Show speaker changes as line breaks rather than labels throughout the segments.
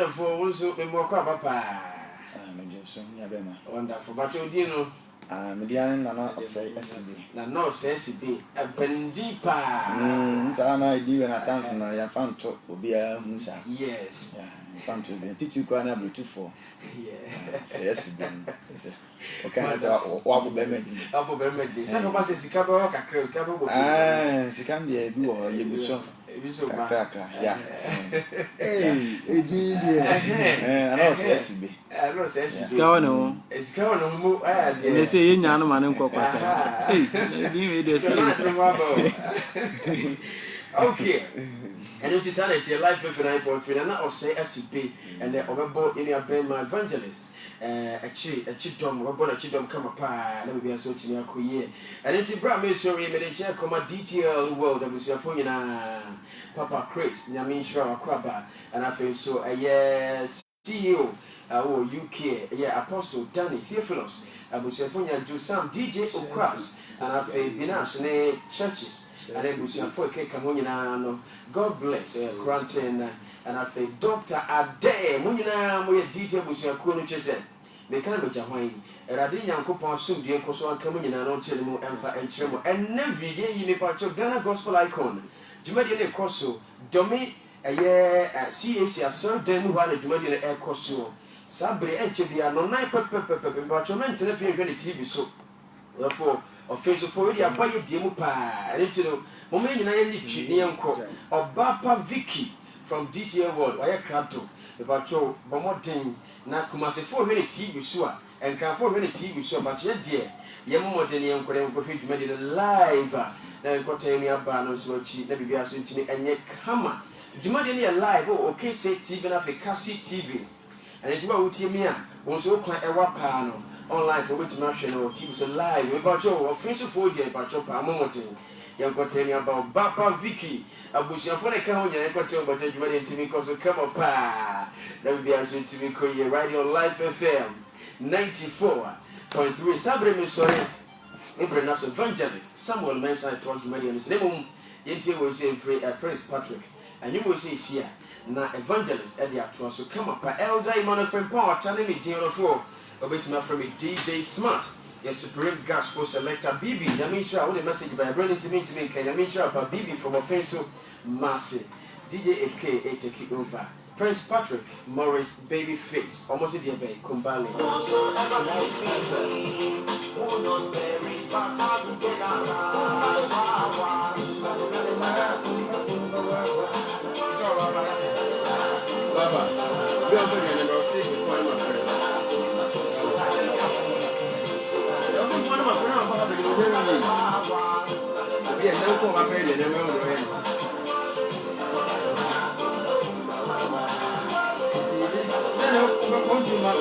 wonderful. Also, be more papa. Wonderful. But you didn't.
Median Nana say SB.
No, says be a pendipa.
Sana do an attempt and I found to be a Musa.
Yes,
Found to be teach you going able to for.
yeah,
Says okay, what will be made?
Abu Bermedi. Some of us is a couple of crackers, couple.
She can be a boo or you so. Cracker, yeah. Hey, I know SB.
I know says
It's going on.
It's going on move.
They say in Yana Man and Coca.
Okay. And it is sanity, life of 943, and I say SCP, and the overboard in your brain, my evangelist. A chidom, we're born a chidom come apart, let me be a sort of year. And it's a brand new story, made a check on my detailed world that was your phone, Papa Chris, Yamin Shra Crabba, and I feel so a yes, CEO, UK, Apostle Danny Theophilos, I was your phone, do some DJ Okras, and I feel Binash, churches. And then we shall for Kamunina. God bless Granton and I feel Dr. Ade Munina, we detail with your Kunuches. They can't be Jawai. A Radinian coupon soon be a Koso and Kamunina, no Chilimo, and Tremo, and never ye in a part of Ghana gospel icon. Jumadian Koso, Domi, a year at CAC, Sir Demuan, Jumadian Air Koso, Sabre and Chibia, no night pepper, but your mental if you're going to TV so. Therefore, official for you, I buy a demupa, and it's a moment in any Pinian court, or Bapa Vicky from DTA World, or a crabto, the Bacho, Bomotin, Nakumase 400 TV show, and can 400 TV show, but yet, dear, Yammo Denian Korean made it live, then Cotemia Banos, which never be asked to me, and yet, come on. Jumadian live, okay, say TV, and a Cassie TV, and it's about Utimia, was so quite a wapano. Online for which national TV so live about your official 4J about your Pamotin. Young Cotemia about Bapa Vicky, a bush of one account, and got your budget money to me because of come up. That would be answering to me, Korea, radio on Life FM 94.3. Sabre, sorry, Abraham Evangelist, Samuel Mensah, 20 million. Name Yenty will say Prince Patrick, and you will say here, now Evangelist Eddie so come up. Elder Emmanuel from Power, telling me, dear of 4. Wait my friend DJ Smart, your supreme gospel selector BB. Yamisha, what a message by running to me, Yamisha, but BB from Offensive Massey. DJ 8K, 8K over. Prince Patrick, Morris, Babyface, almost a dear bay, Kumbali. Baba, we are going to see the point, my friend. One of my friends, yeah, no call my friend, and I'm over there. Won't you mark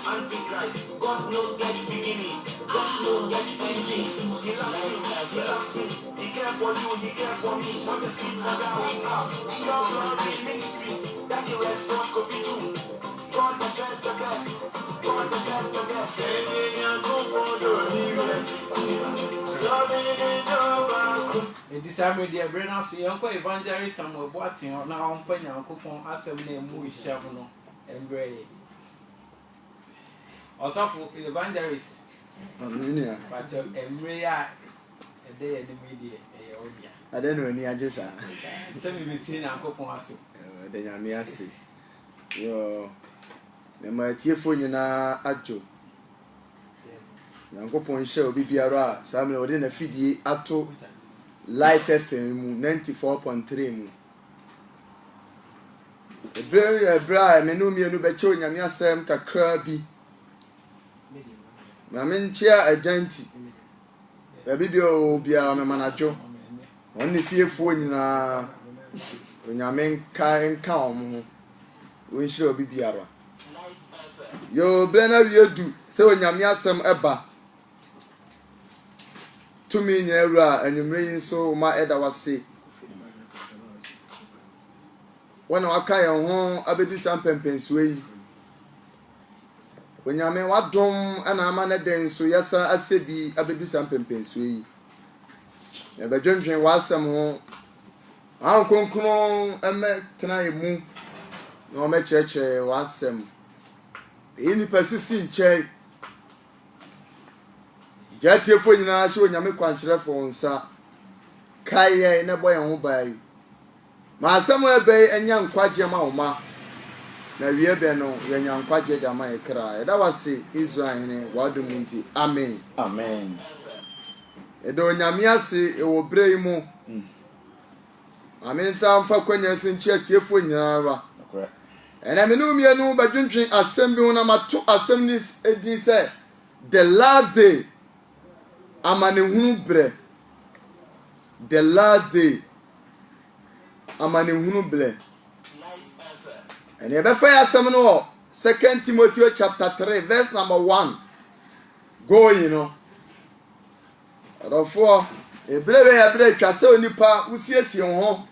Antichrist, God no get beginning, God no get ending. He loves me, He cares for you, He cares for me. On the streets and down, your glory ministries, that you rest from coffee too. God the best, God the best. Singing and go for your
It is a media brain as young evangelist Samuel Boating or now on Fanya Coupon as a name Moody Shavano and Gray. Also, evangelist, but Emrea a day in the media.
I don't know any address.
17 and Coupon as
then I may see. Yo, my tear phone in a ajo. Uncle Pon shall be BRA, Samuel within a feed ato Life FM 94.3. The very bright, Menumi and Ubecho, and Yasam Kakrabi. Mamin chair a dainty. The video will be our manager. Only fearful in a when your men can't come. We shall be BRA. Yo, Brenner, you do so when Yasam Eba. To me, never, and you may so my head I was say. wana waka yɛn ho abebisa mpɛmpɛnsuo yi onyame wadom ana ama ne den so yɛsa asɛbi abebisa mpɛmpɛnsuo yi yɛbɛdwendwen w'asɛm ho ankonkron ɛmɛ tena yɛ mu na ɔmɛkyerɛkyerɛ w'asɛm ɛyɛ nipa sisi nkyɛn gyatiefo nyinaa hyɛ onyame kwankyerɛfo nsa kae yɛn na bɔ yɛn ho bae ma asɛm ɛbɛyi ɛnya nkwagye ma wo ma na wie bɛ no yɛnya nkwagye da ma yɛkra ɛda wase Israel hene wadom nti amen
Amen.
ɛda onyame ase ɛwɔ berɛ yi mu ame nsa mfa kwanya fi nkyɛ tiefo nyinaa ba
Correct.
ɛna me no mienu badwentwen asɛm bi ho na mato asɛm ni edin sɛ the last day amanehunu brɛ the last day amanehunu brɛ ɛna ɛbɛfa yɛ asɛm no wɔ 2 Timothy chapter 3 verse number 1 going no ɔdɔfoɔ ebere bɛ yɛbrɛ twa sɛ onipa wosiesie ho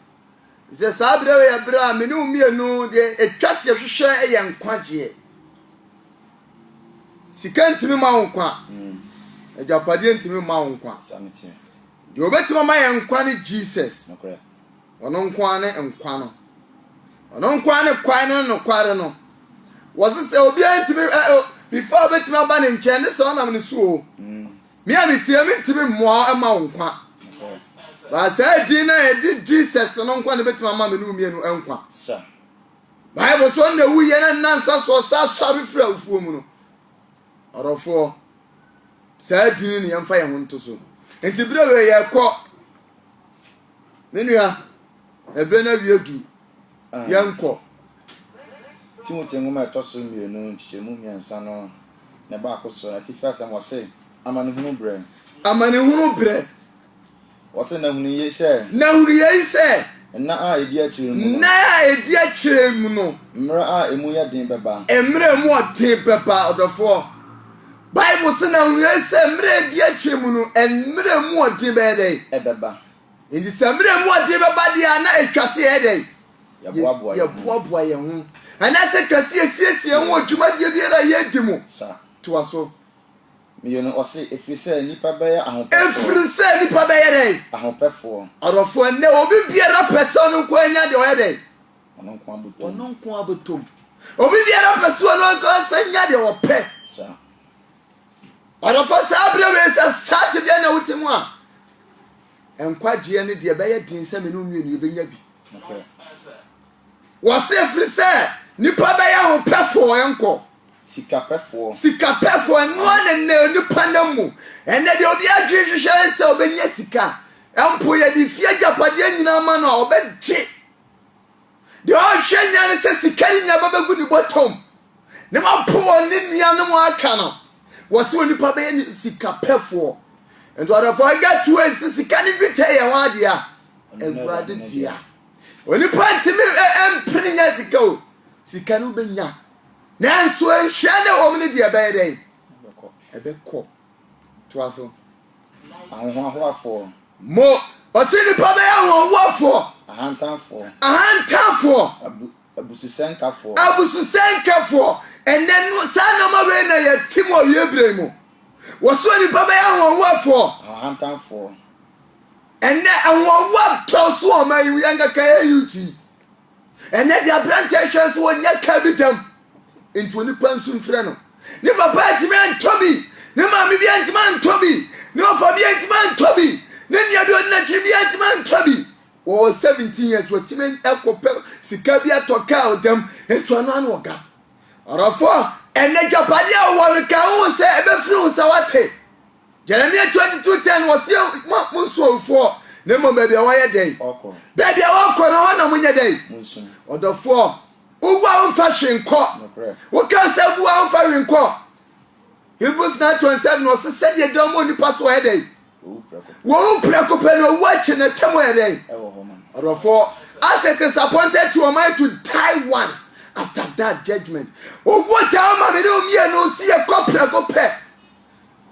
sɛ saa brɛ bɛ yɛbrɛ a me ne wo mienu de etwa se hwehwɛ ɛyɛ nkwagye sika ntimi ma wo nkwa adwapade ntimi ma wo nkwa
Samiti.
de obetima ma yɛ nkwa ne Jesus
Correct.
ɔno nkwa ne nkwa no ɔno nkwa ne kwan no no kware no wɔse sɛ obi ntimi before obetima ba ne nkyɛn ne sɛ ɔnam ne so o me a metie me ntimi mmoa ma wo nkwa ba sɛ di na edi Jesus no nkwa ne betima ma me no mienu nkwa
Sir.
Bible so na wu ye na nansa so sa sɔre fra afuo mu no ɔrɔfo sɛ di ne yɛmfa yɛn ho nto so enti bere we yɛ kɔ ne nua ebere na wie du yɛnkɔ
Timothy ngoma etoso mienu nchichemu miensa no na ba akoso na tifa sam wose amanehunu brɛ.
amanehunu brɛ
Wose na hunu ye sɛ
na hunu ye sɛ
na a edi akyire mu.
na edi akyire mu no
Mra a emu ya den bɛba.
emre mu ɔten pɛpa ɔdɔfo Bible sɛ na hunu ye sɛ emre edi akyire mu no emre mu ɔten bɛdɛ
Ɛbɛba.
enti sɛ emre mu ɔten bɛba dia na etwa se yɛdɛ
Yaboaboa.
Yaboaboa yɛn ho ana sɛ twase esiesie ho adwumadie biara yɛdi mu
Sir.
to aso
Mienu ɔse efiri sɛ nipa bɛyɛ ahopɛfo.
efiri sɛ nipa bɛyɛ dɛ
Ahopɛfo.
ɔdɔfo ne obi biara pɛ sɛ ɔno nko anya deɛ ɔyɛ dɛ
Ɔno nko aboto.
ɔno nko abotom obi biara pɛ sɛ ɔno nko sɛ nya deɛ ɔpɛ
Sir.
ɔdɔfo saa bere wei sɛ saa te bia na wote mu a nkwagyeɛ ne deɛ bɛyɛ den sɛ me no mmienu yɛbɛnya bi
Okay.
wɔse efiri sɛ nipa bɛyɛ ahopɛfo ɛnkɔ
Sikapɛfo.
sikapɛfo ɛnoa ne nipa na mu ɛnɛ deɛ obi adwe hwehwɛ sɛ obɛnya sika ɛmpo yɛde fie adwapadeɛ nyinaa ma no a ɔbɛgye deɛ ɔhwɛ nya ne sɛ sika ne nyinaa bɛbɛgu ne bɔtɔm ne mapo wɔ ne nuanom aka no wɔse wɔ nipa bɛyɛ sikapɛfoɔ nti ɔdɔfoɔ ɛga tuo ɛsi sika ne dwetɛ yɛ ho adeɛ a awurade dea onipa ntimi ɛmpene nya sika o sika no bɛnya nanso enhyɛ ne wɔm ne deɛ bɛyɛ dɛ ɛbɛkɔ toa so
Ahohoahoafo.
mo ɔse nipa bɛyɛ ahohoafoɔ
Ahantanfo.
ahantanfoɔ
Abususɛnkafo.
abususɛnkafoɔ ɛnɛ no saa nama wei na yɛte mu ɔwie bere mu wɔso nipa bɛyɛ ahohoafoɔ
Ahantanfo.
ɛnɛ ahohoa tɔ so ɔma yi yɛnkaka yɛ yuti ɛnɛ deɛ aberante hwɛ so wɔnyɛ ka bi dam nti onipa nso mfrɛ no ne papa ntimi antɔ bi ne maame bi antimi antɔ bi ne ɔfa bi antimi antɔ bi ne nua bi ɔde n'akyiri bi antimi antɔ bi wɔwɔ 17 years wɔtimi ɛkɔpɛ sika bi atɔ kaa ɔdam nti ɔno ano ɔga ɔrɔfoɔ ɛnɛ dwapade a wɔwɔ no ka wo sɛ ɛbɛfiri wo sɛ wate Jeremiah 22:10 wɔse mo nsuofoɔ ne mmom baabi a wɔyɛ dɛn
Ɔkɔ.
baabi a wɔkɔ no hɔ na monyɛ dɛn
Munsun.
ɔdɔfoɔ wogua womfa hwe nkɔ
Nokre.
woka sɛ gua womfa hwe nkɔ Hebrews 9:27 wɔse sɛdeɛ dɔm wɔ nipa so wɔyɛ dɛn
Owu preko.
wɔwo prɛko pɛ no ɔwu akyi ne tam wɔyɛ dɛn
Ɛwɔ hɔ man.
ɔdɔfoɔ as it is appointed to a man to die once after that judgment owó ta ma mi ni omi ẹnu si ẹkọ prẹko pẹ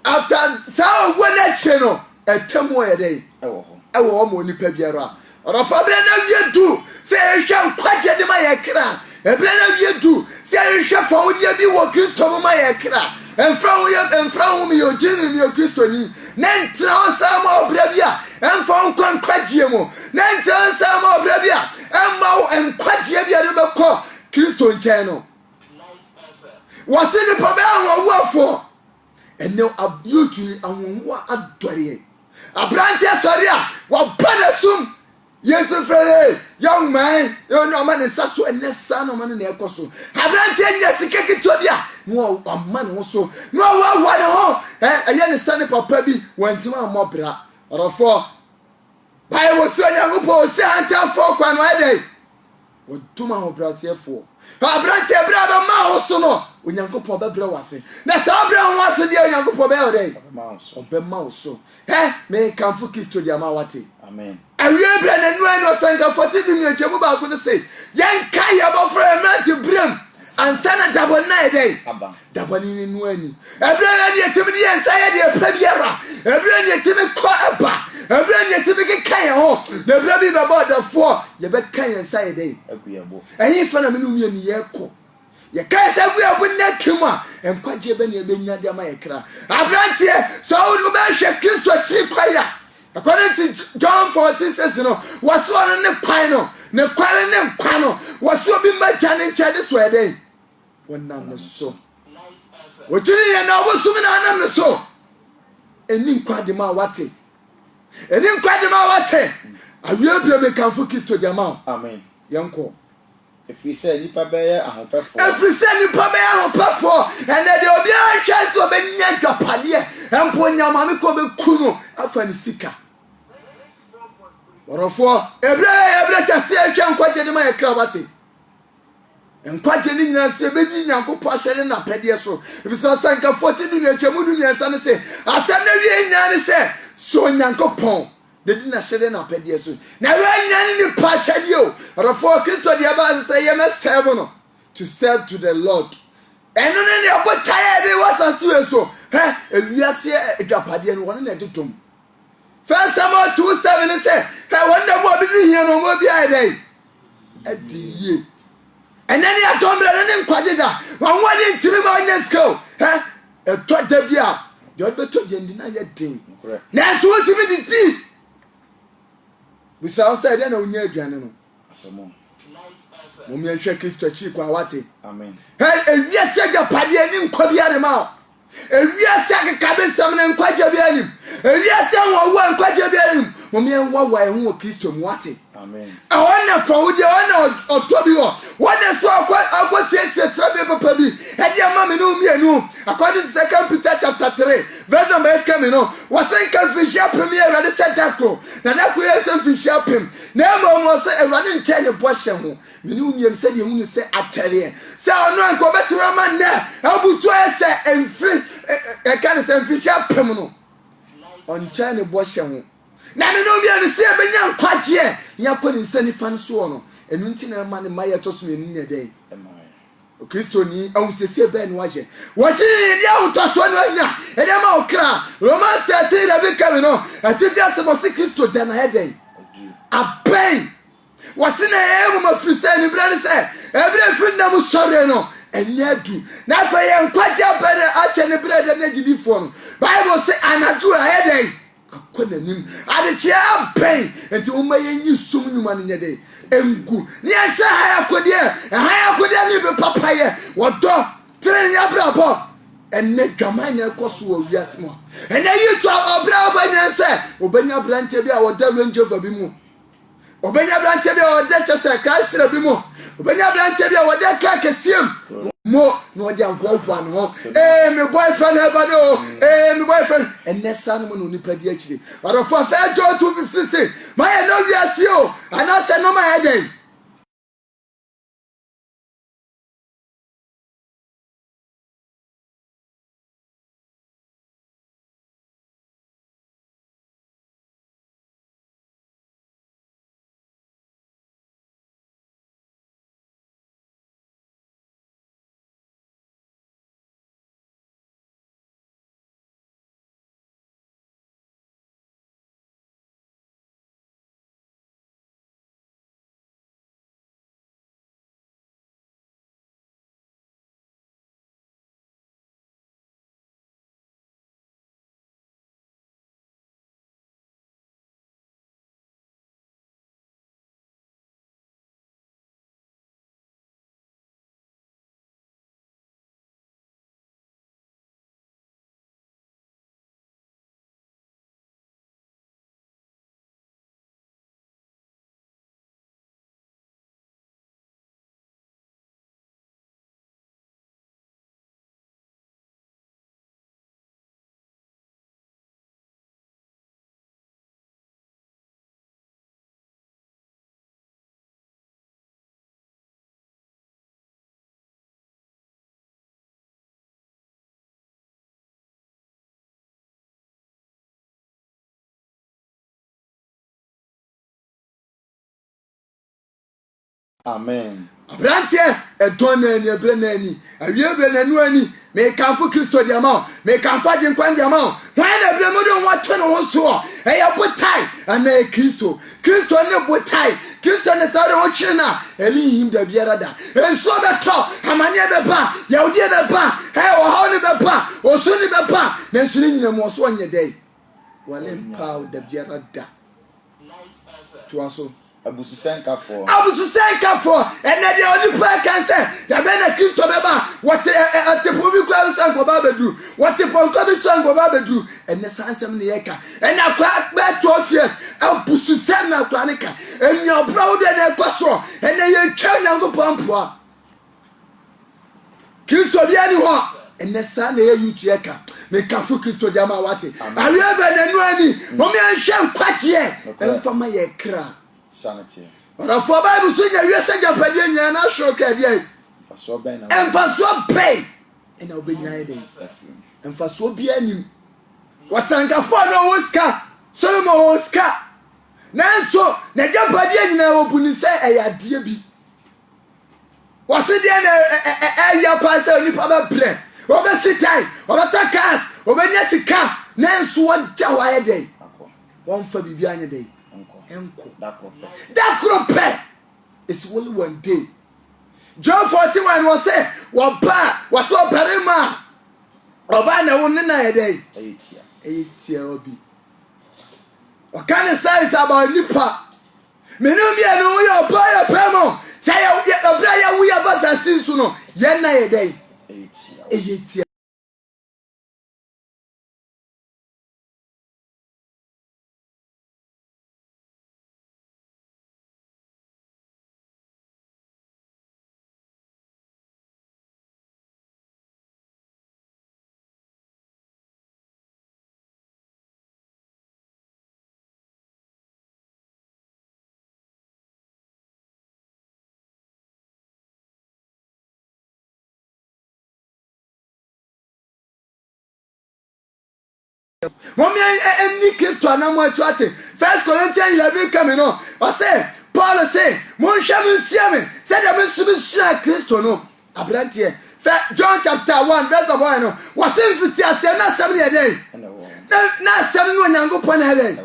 after saa owó n'ekyir no ẹtẹmu ẹdẹ
Ɛwɔ hɔ.
ẹwọ ọmọ onipa biara ɔrɔ fa bere na wie du sɛ ehwɛ nkwagye de ma yɛ kra ebere na wie du sɛ ehwɛ fa wodi bi wɔ Kristo mu ma yɛ kra emfra wo mi yɛ gyini mi yɛ Kristo ni na ntina sa ma obere bi a emfa nkɔ nkwagye mu na ntina sa ma obere bi a emma wo nkwagye bi a de bɛkɔ Kristo nkyɛn no wɔsi nipa bɛ awɔwɔfo ɛnɛ abutu awɔwɔ adɔre abrante sɔre a wɔba na sum yesu fere young man you know man is so and nessa no man na ɛkɔ so abrante nya sika kito bia no ɔma ne ho so no wa ne ho ɛyɛ ne sane papa bi wantima amɔbra ɔrɔfo bai wo so nyankopɔ se anta fo kwa no ɛdɛ wɔtuma ho brasefo abrante bra ba ma ho so no onyankopɔ bɛbrɛ wase na sɛ ɔbrɛ ho wase dia onyankopɔ bɛ ɔdɛ ɔbɛma wo so me kanfo Kristo dia ma wate
amen
awie bra na nuan no sanka 40 dumi atwemu ba ko no se yɛn ka yɛ bɔfra emrante brem ansa na dabɔ na ɛdɛ dabɔ ni nuani ebra ya de timi yɛn sa yɛ de pa biara ebra ne timi kɔ aba ebra ne timi ke kan yɛ ho na ebra bi ba bɔ dafo yɛ bɛ kan yɛn sa yɛ dɛ
akuyabo
ɛyin fa na me no mi ni yɛ kɔ yɛ ka sa guyabo na kima enkwagye bɛ ne bɛnya de ama yɛ kra abrante so wo bɛ hwɛ Kristo akyi kwaya according to John 14 says no was one ne kwan no ne kwan ne nkwa no was obi magya ne nkyɛ de so ɛdɛn wonam ne so wotiri yɛ na wosum na anam ne so eni nkwa de ma wate eni nkwa de ma wate awie bere me kanfo Kristo de ma
amen
yanko
efiri sɛ nipa bɛyɛ ahopɛfo ɛnɛ de obi a hwɛ so obenya dwapadeɛ empo nyama me ko be kuno afa ne sika ɔrɔfo ebre kase atwa nkwagye de ma yɛ kra wate nkwagye ni nyina se bedi nyankopɔ ahyɛre na pɛdeɛ so efiri sɛ sanka 40 du ne atwamu du ne nsa ne se asɛm na wie nya ne se so nyankopɔn de di na hyɛre na pɛdeɛ so na wie nya ne pa hyɛde o ɔrɔfo Kristo de aba se yɛ me serve no to serve to the Lord ɛno ne ɔbotae de wasasiwe so ewiase adwapadeɛ no wɔn na ɛtotom First Samuel 2:7 say wɔn na mo bi hia no mo bi ayɛ dɛ adiye ɛnɛ ne atɔmbra ne nkwagye da wɔn wɔn ntimi ma onye skill ɛtɔ da bi a deɛ ɔbɛtɔ deɛ ndi na yɛ den na so wotimi di ti bisa ɔsɛ deɛ na onya aduane no asɛmɔ
mo mi nhwɛ Kristo akyi kwa wate
amen
ewiase adwapadeɛ ne nkwa bi arema ewiase akekabesam ne nkwagye bi anim ewiase wɔwɔ nkwagye bi anim mo mi wɔwɔ ɛho Kristo mu wate
amen
ɛwɔ fa wo deɛ ɔna ɔtɔ bi wɔ wɔne so akɔ siesie tra bi papa bi ɛde ama me no mienu according to 2 Peter chapter 3 verse number 8 come no wɔsɛn ka fihia premier Awurade sɛ dako na dako yɛ sɛ fihia pem na ɛma mo sɛ Awurade nkyɛn ne bɔ hyɛ ho me no miem sɛ deɛ hunu sɛ atɛreɛ sɛ ɔno anko bɛtira ma nɛ abutu ɛsɛ emfiri ɛka ne sɛ fihia pem no ɔnkyɛn ne bɔ hyɛ ho na me no miem sɛ bɛnya nkwagye nyakɔ ne nsa nifa no so no enu nti na ma ne ma yɛ toso enu nyɛ dɛ Kristo ni awusese bɛ ni wahye wɔkyiri ni awutoso no anya ɛde ma okra Romans 13 da bi kam no atifi asɛmɔse Kristo da na ɛdɛ abɛn wɔse na ɛmu mafirisa ni brɛ ne sɛ ɛbrɛ firi na mu sɔre no ɛnyɛ du na fa yɛ nkwagye abɛn akyɛ ne brɛ da na gyidifoɔ no Bible sɛ anadwo a ɛdɛ akɔna nim adekyɛ abɛn enti woma yɛnyi sum nyuma no nyɛ dɛ engu ni asa haya kodie ni be papaye wodo tire ni abrabo enne dwaman na ekoso wo wiase mo enne yitu obrabo ni se obenya brante bi a woda Range Rover bi mu obenya brante bi a woda chese Chrysler bi mu obenya brante bi a woda car kesiem mo no de agwogwa no me boyfriend eba no me boyfriend enne san mo no nipa di akire arofo fa do 256 my no wiase o anase no my again Amen.
Abranteɛ ɛdɔn na ani ɛbrɛ na ani awie brɛ na nu ani mekamfo Kristo di ama mekamfo agyenkwa di ama hwan na brɛ mu de wɔto no ho so ɛyɛ botai ana Kristo ne botai Kristo ne sa de wɔtwe na ɛli him da biara da enso bɛtɔ amane bɛba yawdi bɛba ɔhaw ne bɛba osu ne bɛba na nsu ne nyina mu ɔso ɔnyɛ dɛ wale mpa da biara da to aso
Abususenkafo
ene de oni pa kan se ya be na Kristo beba wote atepo bi kwa so anko ba bedu wote ponko bi so anko ba bedu ene sansem ne yeka ene akwa be 12 years abususem na kwa ne ka eni obra wo de na ekoso ene ye twa nyanko pampoa Kristo bi ani ho ene sa na ye yutu yeka me kafu Kristo de ama wate awie be na nu ani mo me anhwe nkwaje emfama ye kra
sanity.
But for Bible so you say your pay na show ka dia. Emfaso pay. And obenya dey. Emfaso bia nim. Wasanka for no woska. Solomon woska. Nanso na japadia nyina obuni say eyade bi. Wase dia na eya pass oni pa ba bre. Obesitai, obatakas, obenya sika. Nanso wagya wa dey. Won fa bibia anya dey. Enko that crop is only one day. John 41 was say was so perima oba na won na ye day 8 obi o kan say about nipa menu mi anu yo oba ya pemo say ya obra ya wu ya basa sinsu no ye na ye day 8. Mommy any Kristo anamo atuate 1 Corinthians 11 coming on I say Paul say mon shamu siame say dem subisua Kristo no abrantie John chapter 1 verse 1 no was mfiti asem na asem ne dey na asem no Onyankopon na dey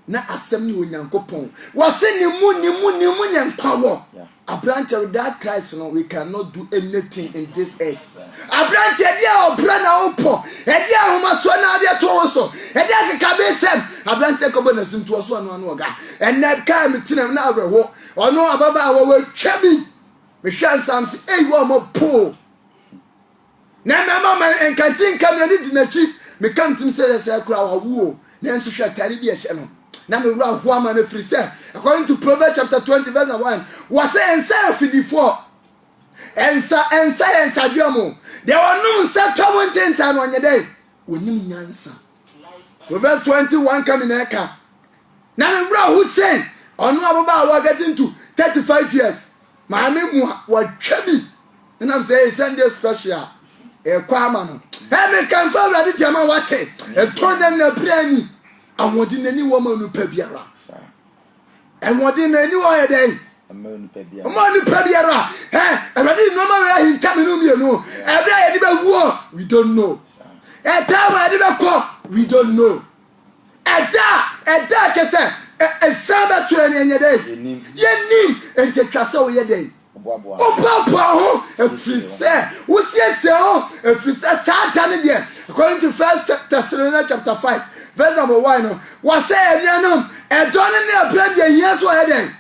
na asem ne Onyankopon was ni mu nyankwawo abrantie without Christ no we cannot do anything in this earth abrantie dia obra na opo e dia homa so na dia to so e dia kekabesem abrantie ko bona sinto so anu oga enne ka mitinem na aweho ono ababa awo twabi me hwan samse wo mo po na mama enkantin kam ni dinachi me kantin se kura wawo na nso hwa tare bi ehye no na me wura ho ama na free say according to Proverbs chapter 20 verse 1 was say ensa fidifo ensa dwamo de wonum nsa tomo ntenta no onye dey wonim nyansa Proverbs 21 coming eka na me wura ho say ono ababa wa getting to 35 years maame mu wa twabi and I'm saying Sunday special kwa ama no me kan fa wura de jama wate e tonen na brani awodi nani wo ma nu pa biara enwodi nani wo ye dey amanu pa biara everybody no ma we hinta me no mienu every ye di be wo we don't know time we di be ko we don't know eda chese saba to enye dey yenim ente twase wo ye dey oboabo ho efrise wo siese ho efrise tata ne de according to 1 Thessalonians chapter 5 verse number 1 no was say enuanom edon ne brand yes wo heden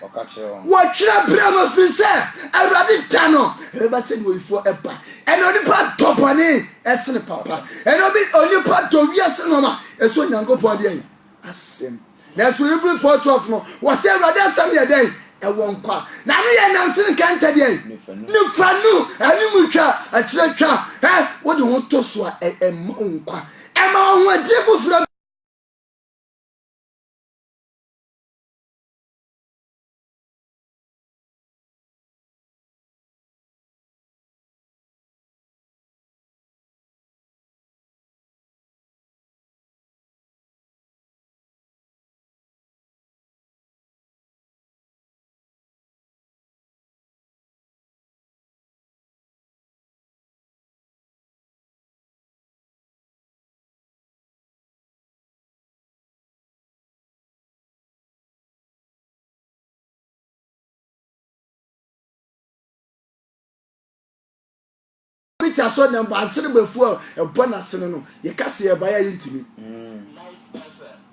wo kira brand ofrise awrade da no e ba se wo ifo eba eno nipa topani esene papa eno bi onipa to wiase no ma eso nyankopon de asem na so Hebrew 4:12 no was say awrade asem ye den e won kwa na no ye nansen kanta de ni fanu ani mutwa a kira twa wo de ho to so a ma nkwa e ma ho adefo fura obi ti aso na ba asere bafu a ebo na sene no ye kase ye ba ya yintimi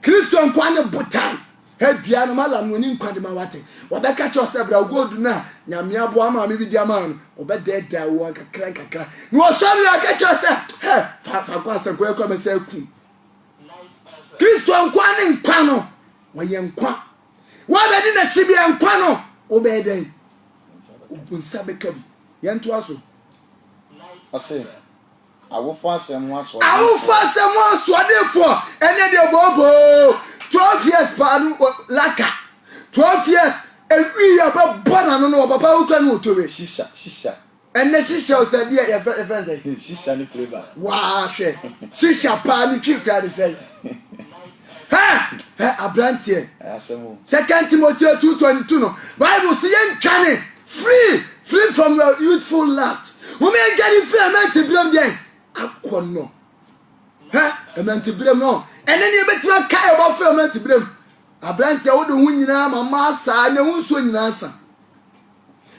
Kristo nkwa ne botan hedua no mala no ni nkwa de ma wate obeka cho se bra godu na nyame abo ama me bi di ama no obededa wo kakra ni wo so mi aka cho se fa kwa se kwa me se ku Kristo nkwa ne nkwa no wo ye nkwa wo be di na chi bi nkwa no wo be den ubunsa be kabi ye nto aso
ase awofo asem waso defo ene de bobo 12 years padu laka
12 years every year ba bona no papa ukra no towe
shisha
ene shisha o say dia your friend say
shisha ni flavor
wa hwe shisha pa ni twikra de say abrantie
asem
2 Timothy 2:22 no Bible say yen twane free from your youthful lust women getting free and to blame them akono and to blame no and then you better kai about free and to blame abrantie wo de hu nyina mama sa na hu so nyina sa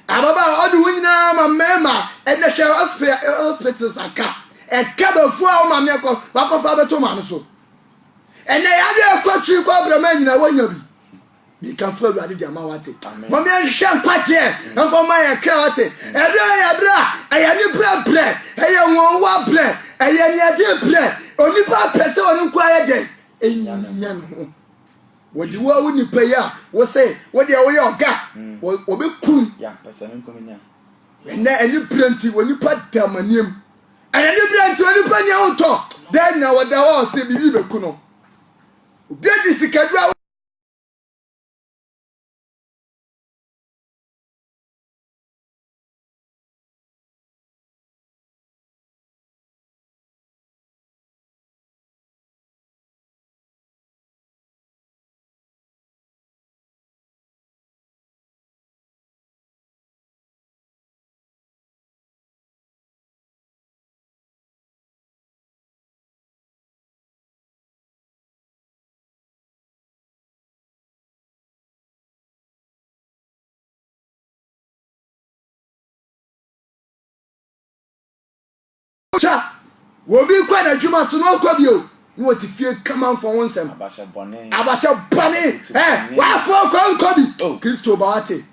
ababa wo de hu nyina mama and the share hospitals aka e kaba fu a ma me ko ba ko fa beto ma so and they had a country ko brama nyina wonya bi mi kan fa awade dia ma wate mommy an hwe kwache en for my akate ebra ayani bra eye won wa bra eye ni ade bra oni pa pese oni kwa ye de enya no wodi wa woni pa ya wo say wodi a wo ye oga wo be kun
ya pese men komenya
eni plenty woni pa damaniem eni plenty woni pa nya uto then na wada wo say bibi be kuno obi adi sikadura wo bi kwa na dwuma so no kwa bio ni wo ti fie kama for wonsem abasha bone wa fo ko nkobi Kristo ba wate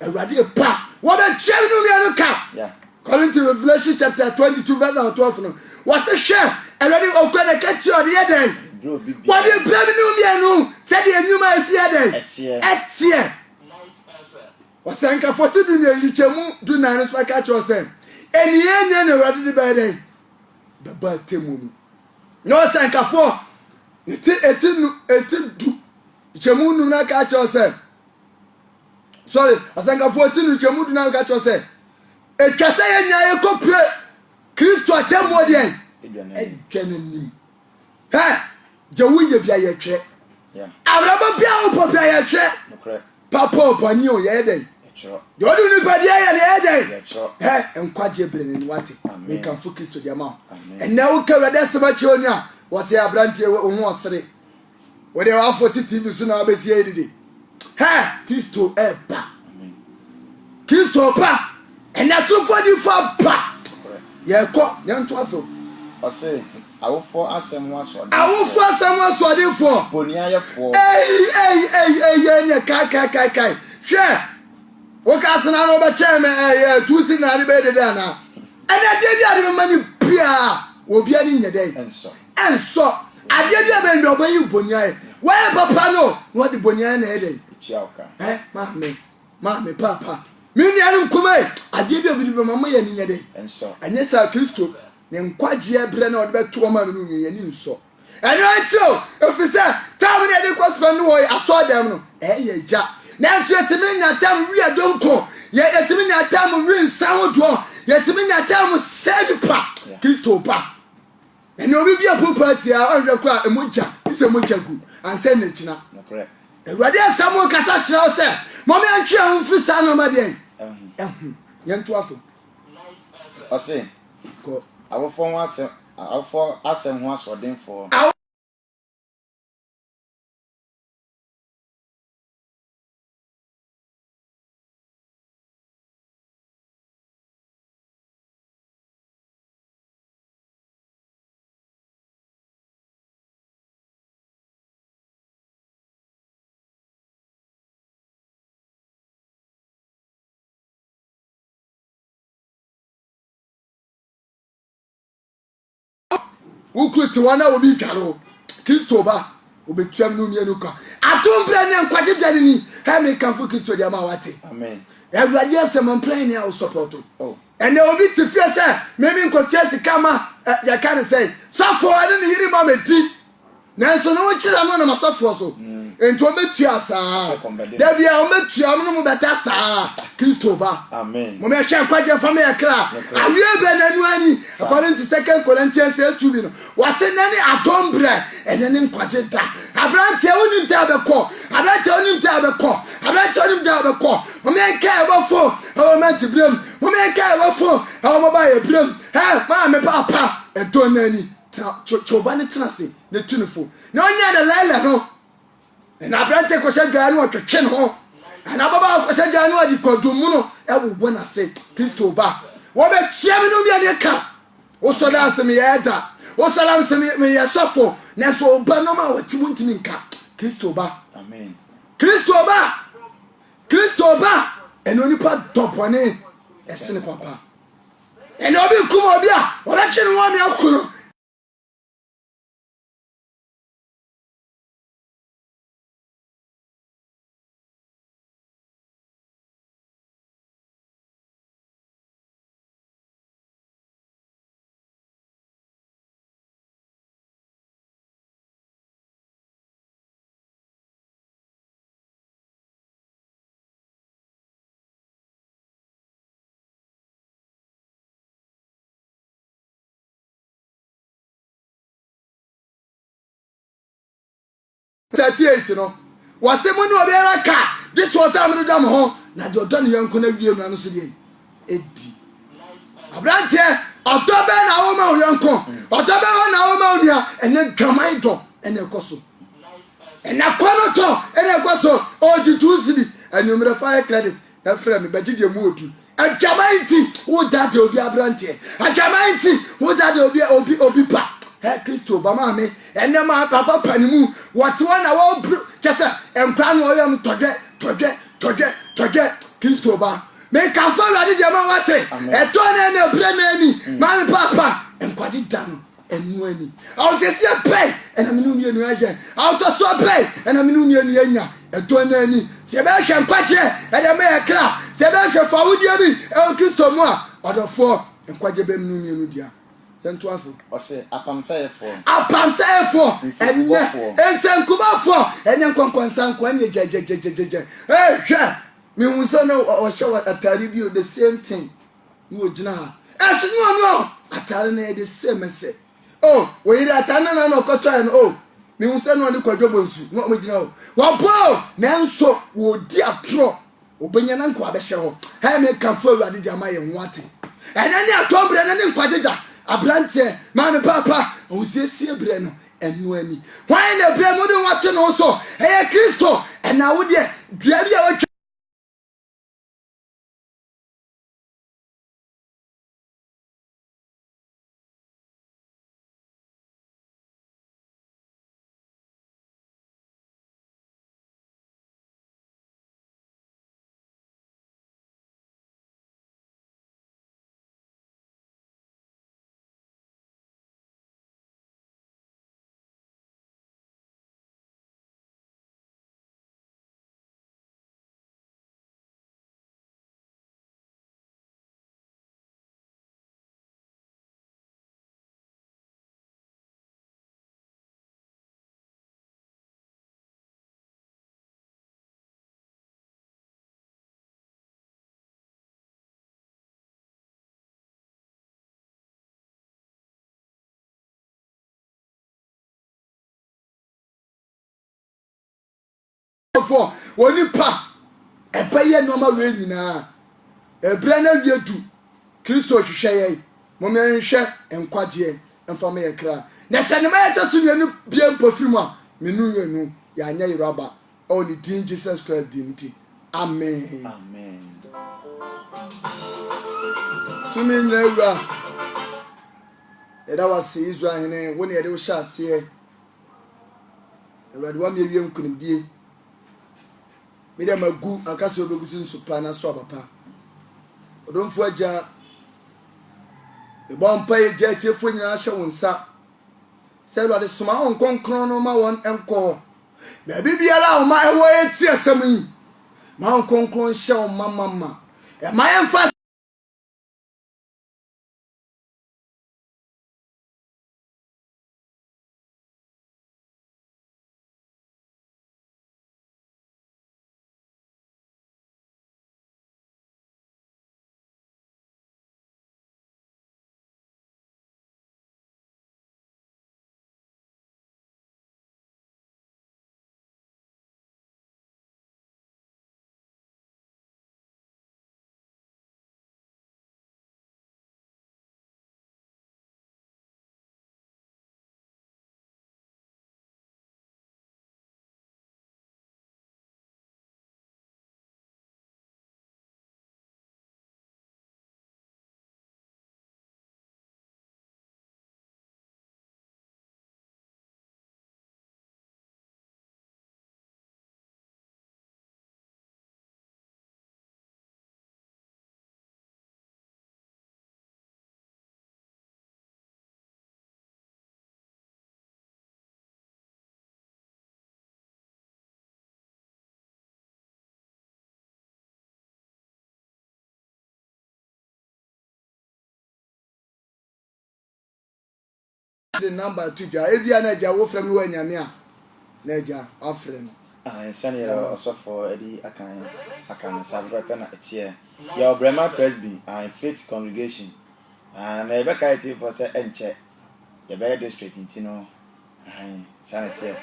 awade pa wo be chem no mi no ka according to Revelation chapter 22 verse 12 no was a share awade okwa na ka ti ode yeden wo de blame no mi no se de enuma esi yeden etie wasanka foto du ni lichemu du na no so ka cho se eniye na awade de ba den baba temu no sankafo eti chemu nu na ka cho se sorry asankafo eti nu chemu du na ka cho se etwase ye nya ye kopie Kristo atemu de edwanenim je wuye bia ye twe abraba bia o popia ye twe papa opani o ye den the only nobody here enkwaje brene ni wate me kan fu Kristo dia ma and now ka wada seba chonia was ya brantie wo hu osere we dey wa 40 TV so na abesi edide Kristo eba Kristo pa and na true for the fa pa ye ko ye nto aso
o say awofo asem waso
de fo
bonia ye fo
ye nya kai hwe Wakasana no ba cheme tusi na ri be de na ene de bi ade mani pia obi ani nyede enso ade bi be ndo ba yi bonia e we papa no no de bonia na ede
chiaoka
mama papa mi ni anu kuma ade bi be mama ye ni nyede
enso
anye sa Kristo ne nkwaje ebre na ode be to ma no ye ni nso ene antio ofisa tamu ne de kospend wo aso dem no ye ja nanso yetimi nya tam wi adonko yetimi nya tam wi nsawodo yetimi nya tam sedpa Kristo pa ene obi bia property a onhwe kwa emoja ise moja gu anse ne china
no correct
ewade asamo kasa chira o se momi antwe ahunfri sa no ma den yento afo
o se
ko
awofo asem ho asodenfo
ukruti wana obi twaro Kristo ba obetuam no mienu ka atombre ne nkwaje dwane ni ha me kanfo Kristo dia ma wate
amen
everybody asem plan ne o support
oh
and obi te fie say maybe nkotia sika ma ya kan say safo ade ne yiri ma meti nanso no chira no na masafo so ento betua saa da bia o betua no mo beta saa Kristo ba
amen
mo me hwe nkwaje fa me yakra awie be nanu ani according to 2 Corinthians 6:2 no wase nani atombre ene ne nkwaje da abrante woni nta abekọ abrante woni nta abekọ abrante woni nta abekọ mo me nka ebofo o me tibrem mo me nka ebofo o mo ba yebrem ma me papa eto nani choba ne tenase ne tunifo na onya de lele no na abrante ko se ganu otwetwe no na baba ko se ganu adi kodumu no e wo na se Kristo ba wo be tia me no bi ade ka wo so da se me yeda wo salam se me yesofo na so ba no ma wati muntimi nka Kristo ba
amen
Kristo ba eno nipa dobone esene papa eno obi kuma obi a wo ba kye no wa me akuro no wase mo no obiara ka this water am do dam ho na de odon yanko na wiem na no so de edi abrante otobe na wo ma yanko otobe wo na wo ma onua ene dwaman do ene ekoso ene kono to ene ekoso oji tuzibi anumre fire credit na frɛ me bagide mu odu adwaman ti wo dade obi abrante adwaman ti wo dade obi pa Kristo ba ma me ene ma papa panimu what one na just emplan wo yam todwe Kristo ba me kan fa wade de ma wate eto na bre na ni ma me papa enkwadi dano enu ani aw se pay ena minu mi enu aje aw to so pay ena minu mi enu anya eto na ani se be hwe nkwaje e de me ekra se be hwe fa wudi bi e Kristo mu a odofo nkwaje be minu mi enu dia Tentuafo.
Ose apamsaefo.
Enne ensenkubafo. Enne kwankwansanko enne jejejejeje. Hwe. Me hunsa no o hye atari bi o the same thing. Ni ogina ha. No. Atari na the same se. Oh, we ira atana na no koto en oh. Me hunsa no ni kwadwobo nsu. No mo gina ho. Wo bo nanso wo di atro. Obenya na nko abehye ho. Ha me kanfo awurade di amaye nwate. Enne ni atombre na ni nkwajeja. Abrante mama papa o siesie bre no enu ani why na bre mu de wate no so eye Kristo na wo de dua bia wo for woni pa ebaye no ma we nyina ebra na wiedu Kristo hwehweye mo me nhwe enkwaje emfa me yekra na sanema yetesu mienu bia mpofiri a menu yenu ya anya yiraba o ni din Jesus Christ dimti amen tumi nyewura era wase Israel hene woni ede wo sha ase ewrade wa me wie nkunimdie Mira magu akasi obegusi nsupa na so papa odomfu aja e bon pa ye je tiefo nyina hye wonsa sɛ Awurade soma wɔn nkronkron no ma wɔn nkɔ baabi biara a wɔn a ɛwɔ eti asɛm yi ma wɔn nkronkron hyɛ wɔn ma ɛma yɛmfa the number 2 ja ebia na ja wo frɛ me wa nyame a na ja afrɛ no
sani osofo edi akan sabra na etie ya Obrema Presby and Faith Congregation and Rebecca it for say enche ya be district intino sani etie